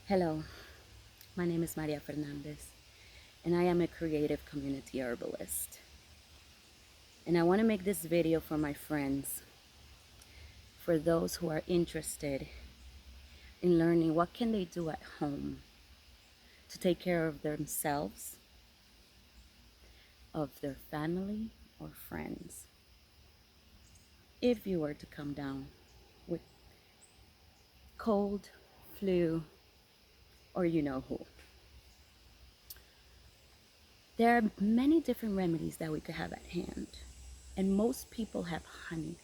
Hello, my name is Maria Fernandez, and I am a creative community herbalist. And I want to make this video for my friends, for those who are interested in learning what can they do at home to take care of themselves, of their family or friends. If you were to come down with cold, flu, or you know who. There are many different remedies that we could have at hand, and most people have honey.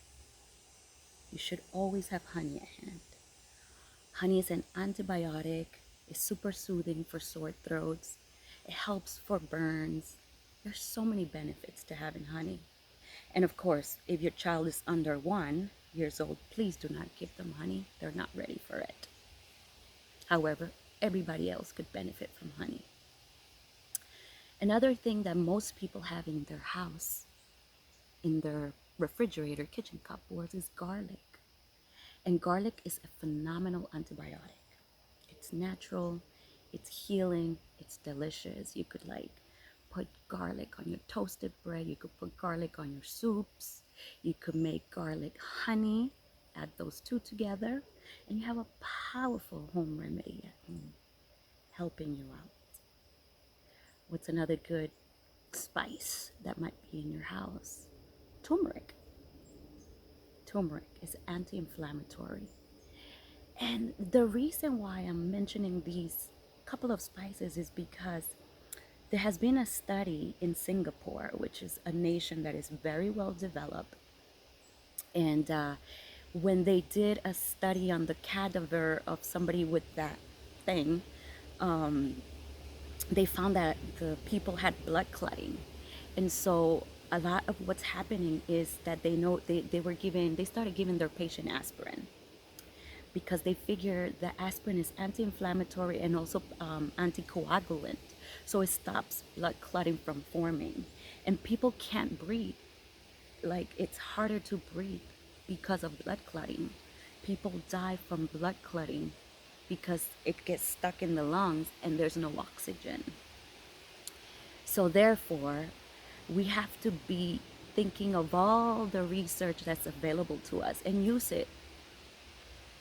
You should always have honey at hand. Honey is an antibiotic. It's super soothing for sore throats. It helps for burns. There's so many benefits to having honey. And of course, if your child is under 1 years old, please do not give them honey. They're not ready for it. However, everybody else could benefit from honey. Another thing that most people have in their house, in their refrigerator, kitchen cupboards, is garlic. And garlic is a phenomenal antibiotic. It's natural, it's healing, it's delicious. You could put garlic on your toasted bread, you could put garlic on your soups, you could make garlic honey, add those two together, and you have a powerful home remedy at home, helping you out. What's another good spice that might be in your house? Turmeric. Turmeric is anti-inflammatory. And the reason why I'm mentioning these couple of spices is because there has been a study in Singapore, which is a nation that is very well developed. And when they did a study on the cadaver of somebody with that thing, they found that the people had blood clotting. And so a lot of what's happening is that they started giving their patient aspirin, because they figure that aspirin is anti-inflammatory and also anticoagulant. So it stops blood clotting from forming. And people can't breathe. Like, it's harder to breathe because of blood clotting. People die from blood clotting because it gets stuck in the lungs and there's no oxygen. So therefore, we have to be thinking of all the research that's available to us and use it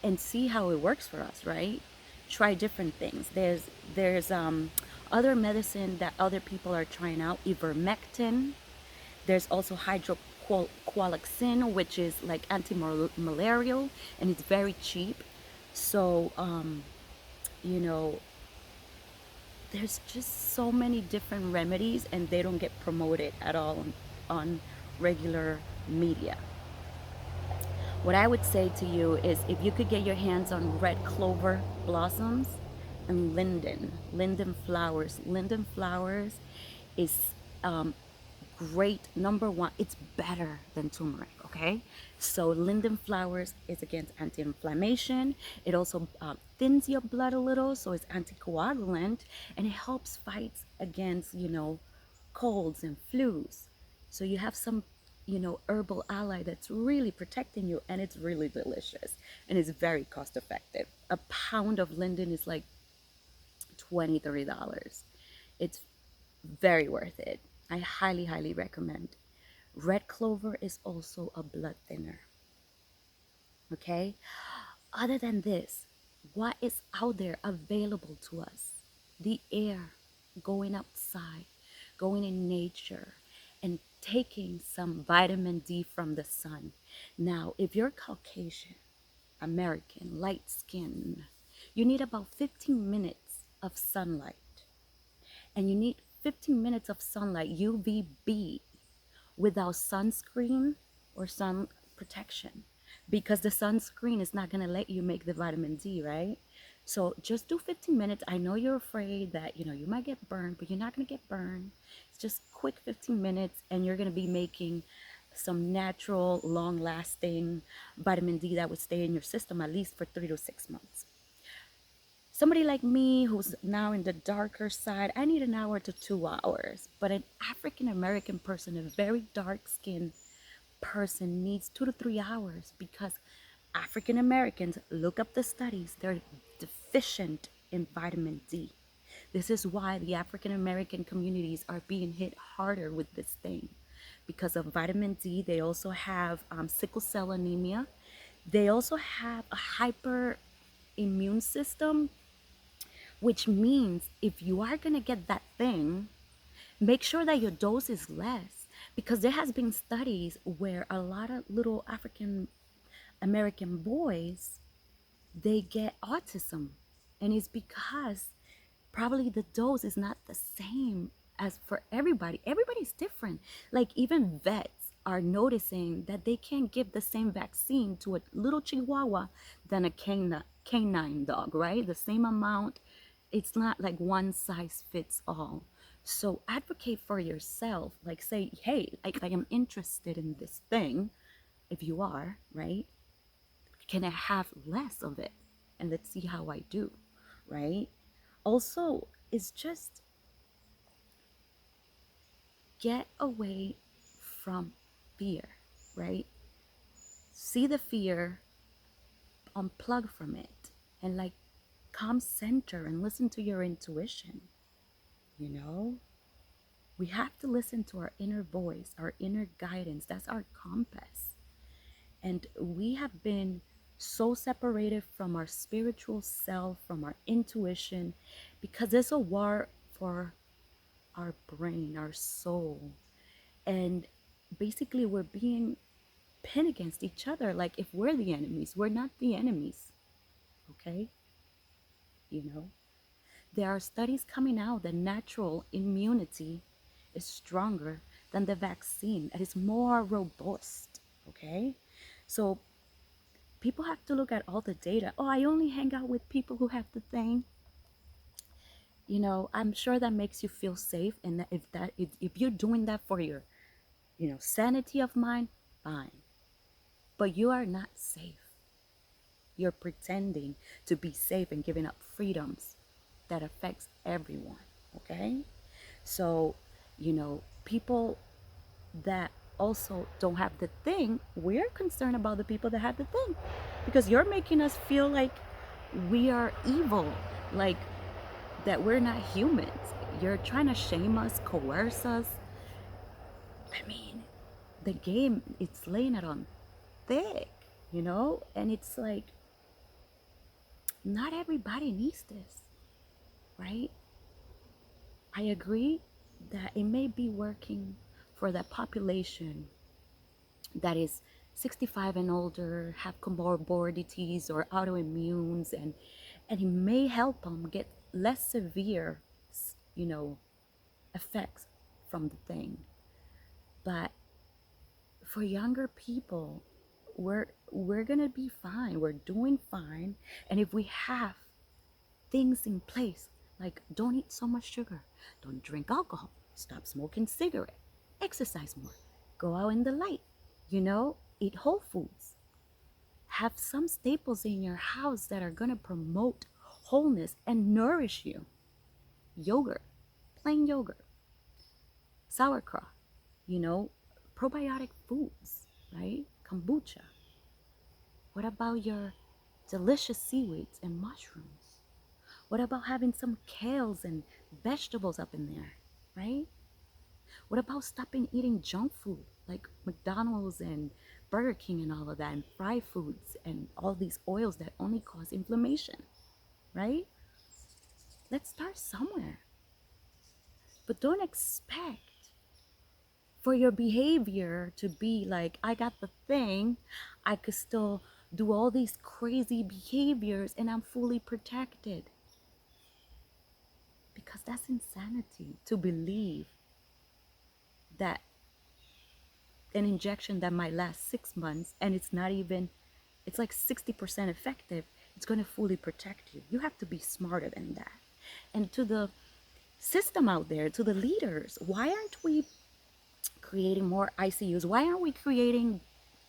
and see how it works for us, right? Try different things. There's other medicine that other people are trying out, ivermectin. There's also hydroqualoxin, which is like anti-malarial, and it's very cheap. So, there's just so many different remedies, and they don't get promoted at all on regular media. What I would say to you is, if you could get your hands on red clover blossoms and linden flowers. Linden flowers is great. Number one, it's better than turmeric, okay? So linden flowers is against anti-inflammation. It also thins your blood a little, so it's anticoagulant, and it helps fight against, colds and flus. So you have some herbal ally that's really protecting you, and it's really delicious, and it's very cost effective. A pound of linden is like $23. It's very worth it. I highly recommend. Red clover is also a blood thinner. Okay? Other than this, what is out there available to us? The air, going outside, going in nature, and taking some vitamin D from the sun. Now, if you're Caucasian, American, light skin, you need about 15 minutes of sunlight. And you need 15 minutes of sunlight, UVB, without sunscreen or sun protection, because the sunscreen is not going to let you make the vitamin D, right? So just do 15 minutes. I know you're afraid that you might get burned, but you're not going to get burned. It's just quick 15 minutes, and you're going to be making some natural, long-lasting vitamin D that would stay in your system at least for 3 to 6 months. Somebody like me who's now in the darker side, I need an hour to 2 hours. But an African American person, a very dark skinned person, needs 2 to 3 hours, because African Americans, look up the studies, they're deficient in vitamin D. This is why the African American communities are being hit harder with this thing because of vitamin D. They also have sickle cell anemia. They also have a hyper immune system, which means if you are going to get that thing, make sure that your dose is less, because there has been studies where a lot of little African American boys, they get autism, and it's because probably the dose is not the same as for everybody. Everybody's different. Like even vets are noticing that they can't give the same vaccine to a little chihuahua than a canine dog, right? The same amount. It's not like one size fits all. So advocate for yourself. Like say, hey, I am interested in this thing. If you are, right? Can I have less of it? And let's see how I do, right? Also, it's just get away from fear, right? See the fear, unplug from it, and like calm center and listen to your intuition. You know, we have to listen to our inner voice, our inner guidance. That's our compass. And we have been so separated from our spiritual self, from our intuition, because there's a war for our brain, our soul. And basically, we're being pinned against each other. Like if we're the enemies, we're not the enemies. Okay? You know, there are studies coming out that natural immunity is stronger than the vaccine, and it's more robust. Okay? So people have to look at all the data. Oh, I only hang out with people who have the thing. You know, I'm sure that makes you feel safe, and if you're doing that for your, sanity of mind, fine. But you are not safe. You're pretending to be safe and giving up freedoms that affects everyone. Okay? So, people that also don't have the thing, we're concerned about the people that have the thing, because you're making us feel like we are evil, like that we're not humans. You're trying to shame us, coerce us. I mean, the game, it's laying it on thick, and it's like, not everybody needs this, right? I agree that it may be working for that population that is 65 and older, have comorbidities or autoimmunes, and it may help them get less severe, you know, effects from the thing. But for younger people, we're gonna be fine. We're doing fine. And if we have things in place, like don't eat so much sugar, don't drink alcohol, stop smoking cigarette, exercise more, go out in the light, eat whole foods, have some staples in your house that are gonna promote wholeness and nourish you. Yogurt, plain yogurt, sauerkraut, probiotic foods, right? Komboucha. What about your delicious seaweeds and mushrooms? What about having some kales and vegetables up in there, right? What about stopping eating junk food like McDonald's and Burger King and all of that, and fried foods and all these oils that only cause inflammation, right? Let's start somewhere. But don't expect for your behavior to be like, I got the thing, I could still do all these crazy behaviors and I'm fully protected. Because that's insanity to believe that an injection that might last 6 months and it's like 60% effective, it's going to fully protect you. You have to be smarter than that. And to the system out there, to the leaders, why aren't we creating more ICUs? Why aren't we creating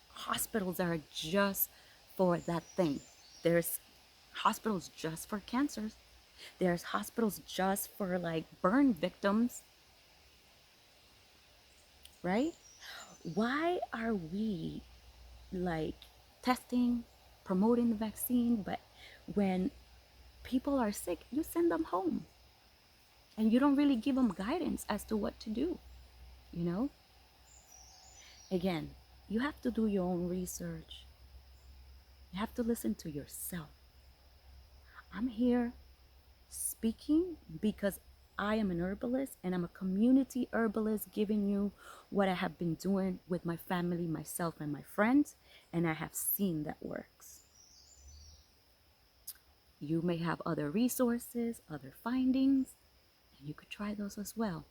hospitals that are just for that thing? There's hospitals just for cancers. There's hospitals just for like burn victims, right? Why are we like testing, promoting the vaccine, but when people are sick, you send them home. And you don't really give them guidance as to what to do, you know? Again, you have to do your own research. You have to listen to yourself. I'm here speaking because I am an herbalist and I'm a community herbalist giving you what I have been doing with my family, myself, and my friends, and I have seen that works. You may have other resources, other findings, and you could try those as well.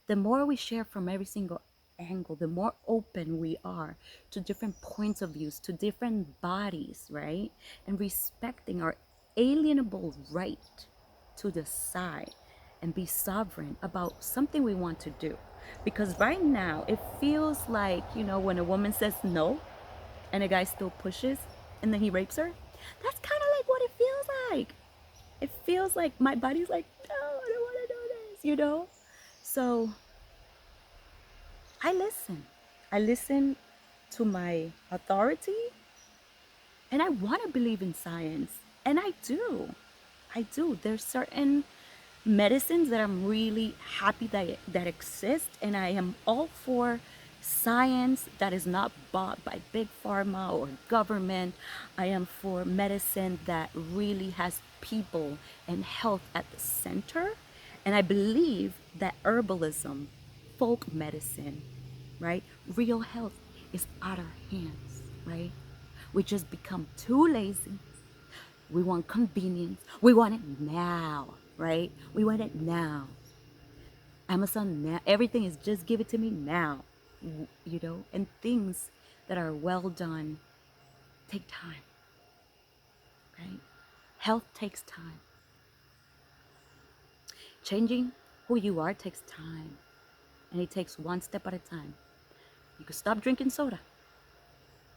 The more we share from every single angle, the more open we are to different points of views, to different bodies, right? And respecting our alienable right to decide and be sovereign about something we want to do. Because right now, it feels like, when a woman says no and a guy still pushes and then he rapes her, that's kind of like what it feels like. It feels like my body's like, no, I don't want to do this. So I listen. I listen to my authority, and I want to believe in science. And I do. I do. There's certain medicines that I'm really happy that exist, and I am all for science that is not bought by big pharma or government. I am for medicine that really has people and health at the center. And I believe that herbalism, folk medicine, right? Real health is out our hands, right? We just become too lazy. We want convenience. We want it now, right? We want it now. Amazon now. Everything is just give it to me now, and things that are well done take time, right? Health takes time. Changing who you are takes time, and it takes one step at a time. You could stop drinking soda.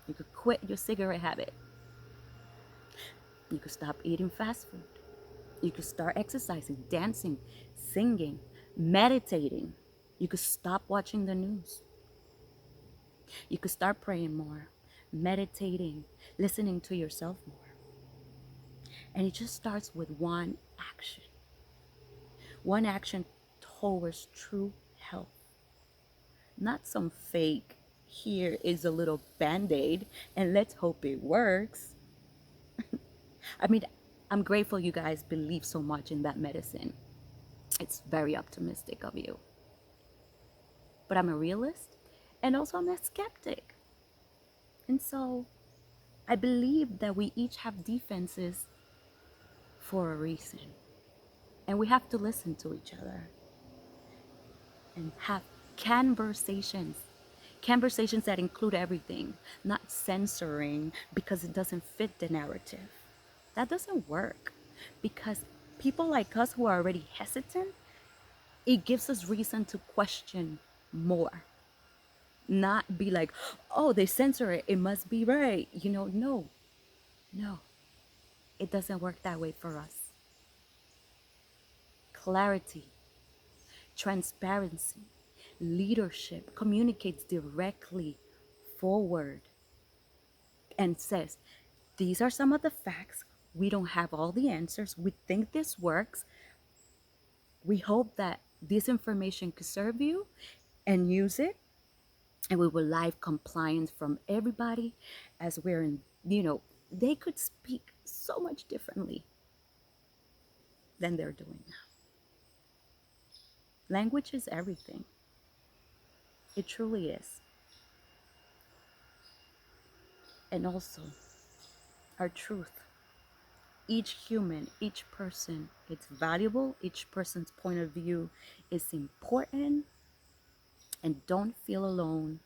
You could quit your cigarette habit. You could stop eating fast food. You could start exercising, dancing, singing, meditating. You could stop watching the news. You could start praying more, meditating, listening to yourself more. And it just starts with one action. One action towards true health. Not some fake, here is a little band-aid and let's hope it works. I mean, I'm grateful you guys believe so much in that medicine. It's very optimistic of you. But I'm a realist and also I'm a skeptic. And so I believe that we each have defenses for a reason. And we have to listen to each other and have conversations. Conversations that include everything, not censoring because it doesn't fit the narrative. That doesn't work because people like us who are already hesitant, it gives us reason to question more. Not be like, oh, they censor it, it must be right. No, it doesn't work that way for us. Clarity, transparency, leadership communicates directly forward and says, these are some of the facts. We don't have all the answers. We think this works. We hope that this information could serve you and use it. And we will live compliance from everybody as we're in, they could speak so much differently than they're doing now. Language is everything. It truly is. And also, our truth. Each human, each person, it's valuable. Each person's point of view is important. And don't feel alone.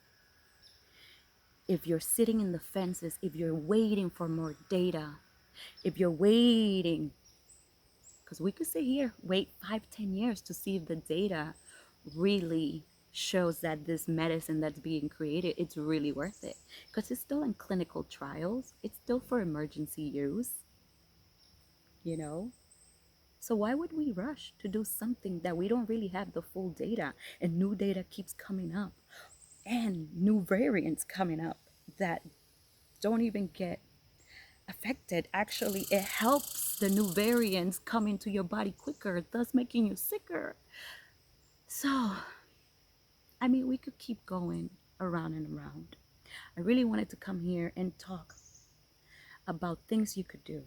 If you're sitting in the fences, if you're waiting for more data, if you're waiting, because we could sit here, wait 5-10 years to see if the data really shows that this medicine that's being created, it's really worth it. Because it's still in clinical trials. It's still for emergency use, So why would we rush to do something that we don't really have the full data and new data keeps coming up and new variants coming up that don't even get affected. Actually, it helps the new variants come into your body quicker, thus making you sicker. So, I mean, we could keep going around and around. I really wanted to come here and talk about things you could do.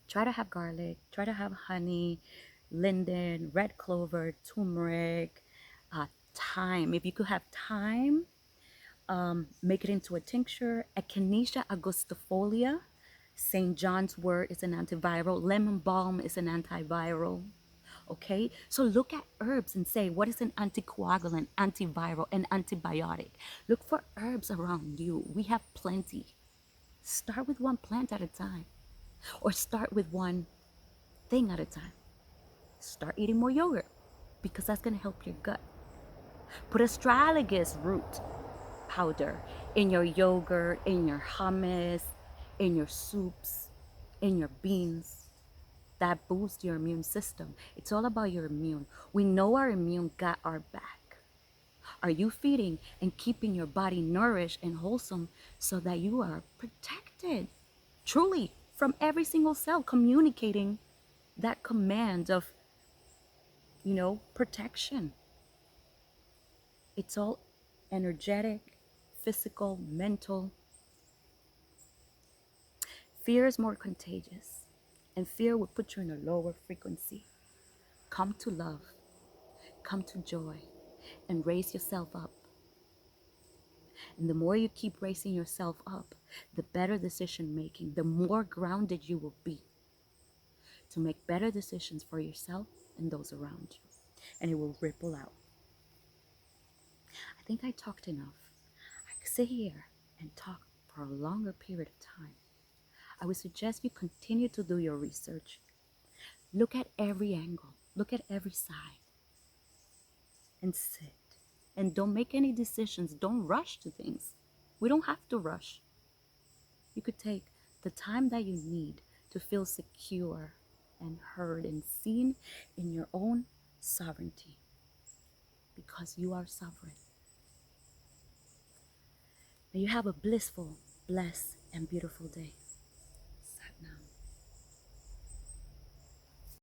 Try to have garlic, try to have honey, linden, red clover, turmeric, thyme. If you could have thyme, make it into a tincture. Echinecea Angustifolia, St. John's wort is an antiviral. Lemon balm is an antiviral. Okay, so look at herbs and say, what is an anticoagulant, antiviral, and antibiotic? Look for herbs around you. We have plenty. Start with one plant at a time, or start with one thing at a time. Start eating more yogurt because that's going to help your gut. Put astragalus root powder in your yogurt, in your hummus, in your soups, in your beans. That boosts your immune system. It's all about your immune. We know our immune got our back. Are you feeding and keeping your body nourished and wholesome so that you are protected? Truly, from every single cell, communicating that command of, protection. It's all energetic, physical, mental. Fear is more contagious, and fear will put you in a lower frequency. Come to love, come to joy, and raise yourself up. And the more you keep raising yourself up, the better decision making, the more grounded you will be to make better decisions for yourself and those around you. And it will ripple out. I think I talked enough. I could sit here and talk for a longer period of time. I would suggest you continue to do your research. Look at every angle, look at every side, and sit. And don't make any decisions. Don't rush to things. We don't have to rush. You could take the time that you need to feel secure and heard and seen in your own sovereignty, because you are sovereign. May you have a blissful, blessed, and beautiful day. Sat now.